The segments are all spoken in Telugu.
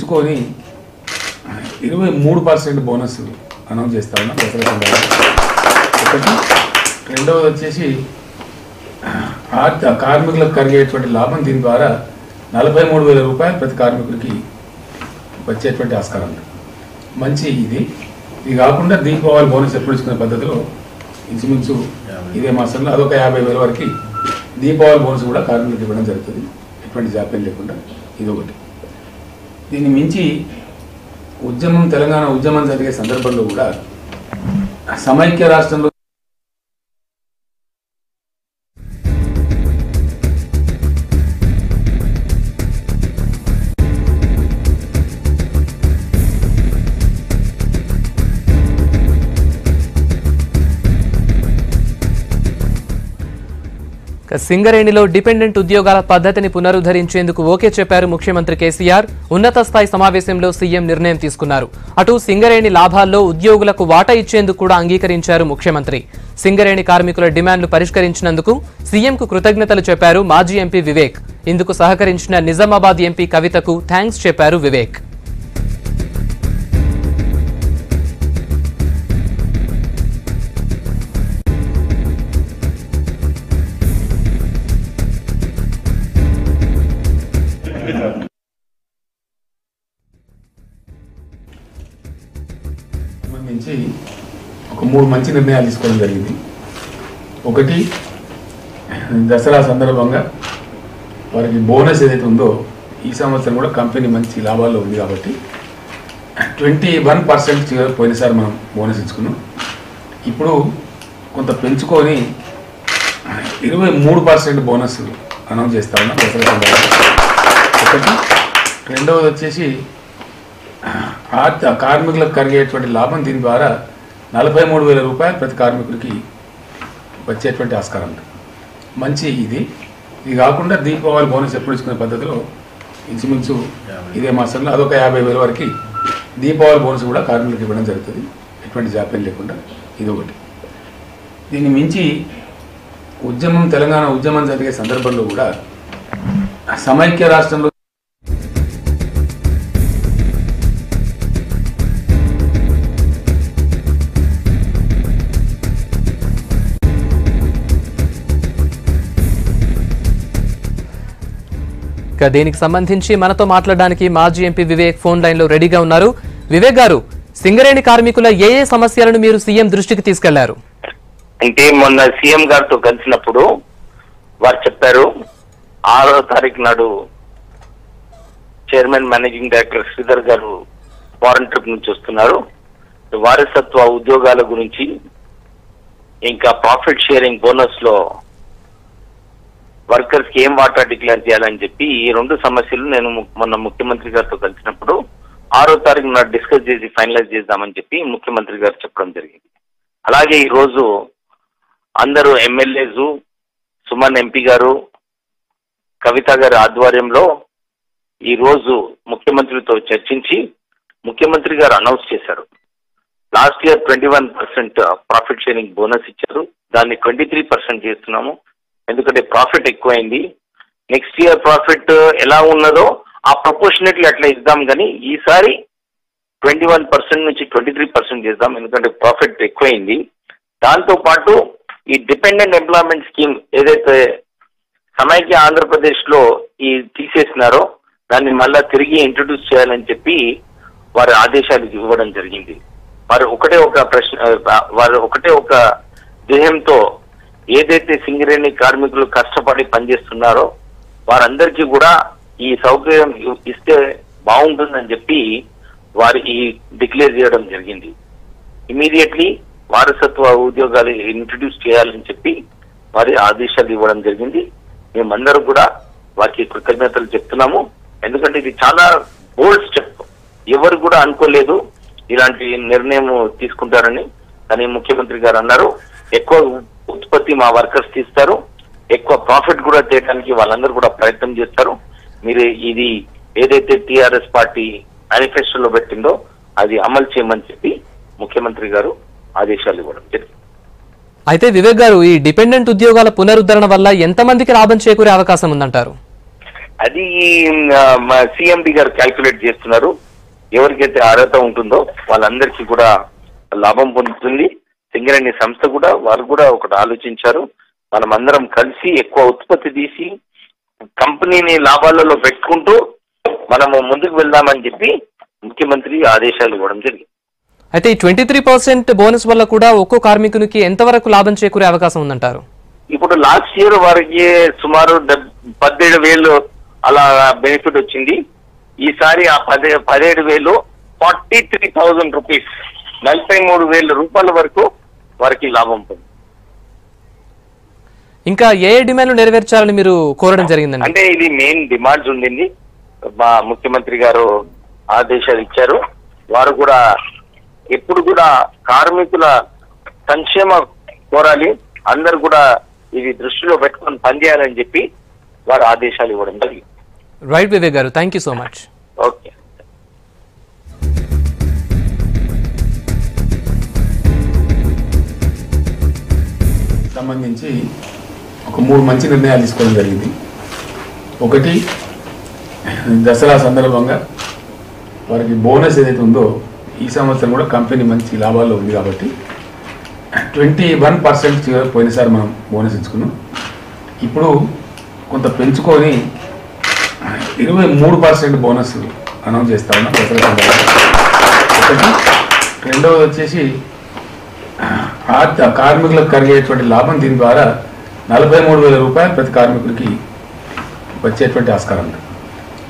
పెంచుకొని 23% బోనస్ అనౌన్స్ చేస్తా ఉన్నాం దసరా సందర్భంగా. ఒకటి. రెండవది వచ్చేసి కార్మికులకు కలిగేటువంటి లాభం దీని ద్వారా 43,000 రూపాయలు ప్రతి కార్మికుడికి వచ్చేటువంటి ఆస్కారం మంచి. ఇది కాకుండా దీపావళి బోనస్ ఎప్పుడు ఇచ్చుకునే పద్ధతిలో ఇంచుమించు ఇదే మాసంలో అదొక 50,000 వరకు దీపావళి బోనస్ కూడా కార్మికులకు ఇవ్వడం జరుగుతుంది, ఎటువంటి జాప్యం లేకుండా. ఇదొకటి. దీన్ని మించి తెలంగాణ ఉద్యమం జరిగే సందర్భంలో కూడా సమైక్య రాష్ట్రంలో సింగరేణిలో డిపెండెంట్ ఉద్యోగాల పద్ధతిని పునరుద్ధరించేందుకు ఓకే చెప్పారు ముఖ్యమంత్రి కేసీఆర్. ఉన్నత స్థాయి సమావేశంలో సీఎం నిర్ణయం తీసుకున్నారు. అటు సింగరేణి లాభాల్లో ఉద్యోగులకు వాటా ఇచ్చేందుకు కూడా అంగీకరించారు ముఖ్యమంత్రి. సింగరేణి కార్మికుల డిమాండ్లు పరిష్కరించినందుకు సీఎంకు కృతజ్ఞతలు చెప్పారు మాజీ ఎంపీ వివేక్. ఇందుకు సహకరించిన నిజామాబాద్ ఎంపీ కవితకు థ్యాంక్స్ చెప్పారు వివేక్. సంబంధించి ఒక 3 మంచి నిర్ణయాలు తీసుకోవడం జరిగింది. ఒకటి, దసరా సందర్భంగా వారికి బోనస్ ఏదైతే ఉందో ఈ సంవత్సరం కూడా కంపెనీ మంచి లాభాల్లో ఉంది కాబట్టి 21% పోయినసారి మనం బోనస్ ఇచ్చుకున్నాం. ఇప్పుడు కొంత పెంచుకొని 23% బోనస్ అనౌన్స్ చేస్తా ఉన్నాం దసరా సందర్భంగా. ఒకటి. రెండవది వచ్చేసి కార్మికులకు కలిగేటువంటి లాభం దీని ద్వారా 43,000 రూపాయలు ప్రతి కార్మికుడికి వచ్చేటువంటి ఆస్కారం మంచి. ఇది కాకుండా దీపావళి బోనస్ ఎప్పుడు ఇచ్చుకునే పద్ధతిలో ఇంచుమించు ఇదే మాసంలో అదొక 50,000 వరకు దీపావళి బోనస్ కూడా కార్మికులకు ఇవ్వడం జరుగుతుంది, ఎటువంటి జాప్యం లేకుండా. ఇదొకటి. దీన్ని మించి తెలంగాణ ఉద్యమం జరిగే సందర్భంలో కూడా సమైక్య రాష్ట్రంలో దీనికి సంబంధించి మనతో మాట్లాడడానికి మాజీ ఎంపీ వివేక్ ఫోన్ లైన్ లో రెడీగా ఉన్నారు. వివేక్ గారు, సింగరేణి కార్మికుల ఏ సమస్యలను మీరు సీఎం దృష్టికి తీసుకెళ్లారు? అంటే మొన్న సీఎం గారితో కలిసినప్పుడు వారు చెప్పారు 6వ తారీఖు నాడు చైర్మన్ మేనేజింగ్ డైరెక్టర్ శ్రీధర్ గారు ఫారెన్ ట్రిప్ నుంచి వస్తున్నారు. వారసత్వ ఉద్యోగాల గురించి ఇంకా ప్రాఫిట్ షేరింగ్ బోనస్ లో వర్కర్స్ కి ఏం వాటా డిక్లేర్ చేయాలని చెప్పి ఈ 2 సమస్యలు నేను మొన్న ముఖ్యమంత్రి గారితో కలిసినప్పుడు 6వ తారీఖు నాడు డిస్కస్ చేసి ఫైనలైజ్ చేద్దామని చెప్పి ముఖ్యమంత్రి గారు చెప్పడం జరిగింది. అలాగే ఈ రోజు అందరూ ఎమ్మెల్యేస్, సుమన్ ఎంపీ గారు, కవిత గారి ఆధ్వర్యంలో ఈ రోజు ముఖ్యమంత్రితో చర్చించి ముఖ్యమంత్రి గారు అనౌన్స్ చేశారు. Last year 21% profit sharing bonus ఇచ్చారు, దాన్ని 23% చేస్తున్నాము. ఎందుకంటే ప్రాఫిట్ ఎక్కువైంది. నెక్స్ట్ ఇయర్ ప్రాఫిట్ ఎలా ఉన్నదో ఆ ప్రపోర్షనేట్లీ అట్లా ఇద్దాం, కానీ ఈసారి 21% నుంచి 23% చేద్దాం, ఎందుకంటే ప్రాఫిట్ ఎక్కువైంది. దాంతో పాటు ఈ డిపెండెంట్ ఎంప్లాయ్మెంట్ స్కీమ్ ఏదైతే సమైక్య ఆంధ్రప్రదేశ్ లో ఈ తీసేసినారో దాన్ని మళ్ళా తిరిగి ఇంట్రడ్యూస్ చేయాలని చెప్పి వారి ఆదేశాలు ఇవ్వడం జరిగింది. వారు ఒకటే ఒక ధ్యేయంతో ఏదైతే సింగరేణి కార్మికులు కష్టపడి పనిచేస్తున్నారో వారందరికీ కూడా ఈ సౌకర్యం ఇస్తే బాగుంటుందని చెప్పి వారు ఈ డిక్లేర్ చేయడం జరిగింది. ఇమీడియట్లీ వారసత్వ ఉద్యోగాలు ఇంట్రడ్యూస్ చేయాలని చెప్పి వారి ఆదేశాలు ఇవ్వడం జరిగింది. మేమందరూ కూడా వారికి కృతజ్ఞతలు చెప్తున్నాము. ఎందుకంటే ఇది చాలా బోల్డ్ స్టెప్. ఎవరు కూడా అనుకోలేదు ఇలాంటి నిర్ణయం తీసుకుంటారని. కానీ ముఖ్యమంత్రి గారు అన్నారు ఎక్కువ ఉత్పత్తి మా వర్కర్స్ తీస్తారు, ఎక్కువ ప్రాఫిట్ కూడా చేయడానికి వాళ్ళందరూ కూడా ప్రయత్నం చేస్తారు. మీరు ఇది ఏదైతే టీఆర్ఎస్ పార్టీ మేనిఫెస్టోలో పెట్టిందో అది అమలు చేయమని చెప్పి ముఖ్యమంత్రి గారు ఆదేశాలు ఇవ్వడం జరిగింది. అయితే వివేక్ గారు, ఈ డిపెండెంట్ ఉద్యోగాల పునరుద్ధరణ వల్ల ఎంతమందికి లాభం చేకూరే అవకాశం ఉందంటారు? అది సిఎండి గారు క్యాల్కులేట్ చేస్తున్నారు. ఎవరికైతే అర్హత ఉంటుందో వాళ్ళందరికీ కూడా లాభం పొందుతుంది. సింగరేణి సంస్థ కూడా వారు కూడా ఒకటి ఆలోచించారు, మనం అందరం కలిసి ఎక్కువ ఉత్పత్తి తీసి కంపెనీని లాభాలలో పెట్టుకుంటూ మనము ముందుకు వెళ్దామని చెప్పి ముఖ్యమంత్రి ఆదేశాలు ఇవ్వడం జరిగింది. అయితే ఈ 23% బోనస్ వల్ల కూడా ఒక్కో కార్మికునికి ఎంతవరకు లాభం చేకూరే అవకాశం ఉందంటారు? ఇప్పుడు లాస్ట్ ఇయర్ వారికి సుమారు 17,000 అలా బెనిఫిట్ వచ్చింది. ఈసారి ఆ 17,000 43,000 రూపీస్ 43,000 రూపాయల వరకు వారికి లాభం పొంది. ఇంకా ఏ డిమాండ్లు నెరవేర్చాలని మీరు కోరడం జరిగిందండి? అంటే ఇది మెయిన్ డిమాండ్స్ ఉండింది. మా ముఖ్యమంత్రి గారు ఆదేశాలు ఇచ్చారు. వారు కూడా ఎప్పుడు కూడా కార్మికుల సంక్షేమ కోరాలి, అందరు కూడా ఇది దృష్టిలో పెట్టుకొని పనిచేయాలని చెప్పి వారు ఆదేశాలు ఇవ్వడం జరిగింది. రైట్ వివేక్ గారు, thank you so much. Okay. సంబంధించి ఒక 3 మంచి నిర్ణయాలు తీసుకోవడం జరిగింది. ఒకటి, దసరా సందర్భంగా వారికి బోనస్ ఏదైతే ఉందో ఈ సంవత్సరం కూడా కంపెనీ మంచి లాభాల్లో ఉంది కాబట్టి 21% పోయినసారి మనం బోనస్ ఇచ్చుకున్నాం. ఇప్పుడు కొంత పెంచుకొని 23% బోనస్ అనౌన్స్ చేస్తా ఉన్నాం దసరా సందర్భంగా. ఒకటి. రెండవది వచ్చేసి కార్మికులకు కలిగేటువంటి లాభం దీని ద్వారా 43,000 రూపాయలు ప్రతి కార్మికుడికి వచ్చేటువంటి ఆస్కారం ఉంది.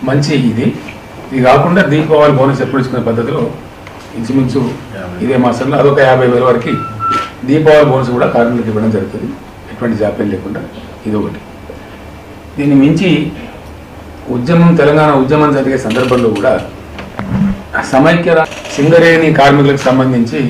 మంచి ఇది కాకుండా దీపావళి బోనస్ ఎప్పుడు ఇచ్చుకునే పద్ధతిలో ఇంచుమించు ఇదే మాసంలో అదొక 50,000 వరకు దీపావళి బోనస్ కూడా కార్మికులకు ఇవ్వడం జరుగుతుంది, ఎటువంటి జాప్యం లేకుండా. ఇది ఒకటి. దీన్ని మించి తెలంగాణ ఉద్యమం జరిగే సందర్భంలో కూడా సమైక్య సింగరేణి కార్మికులకు సంబంధించి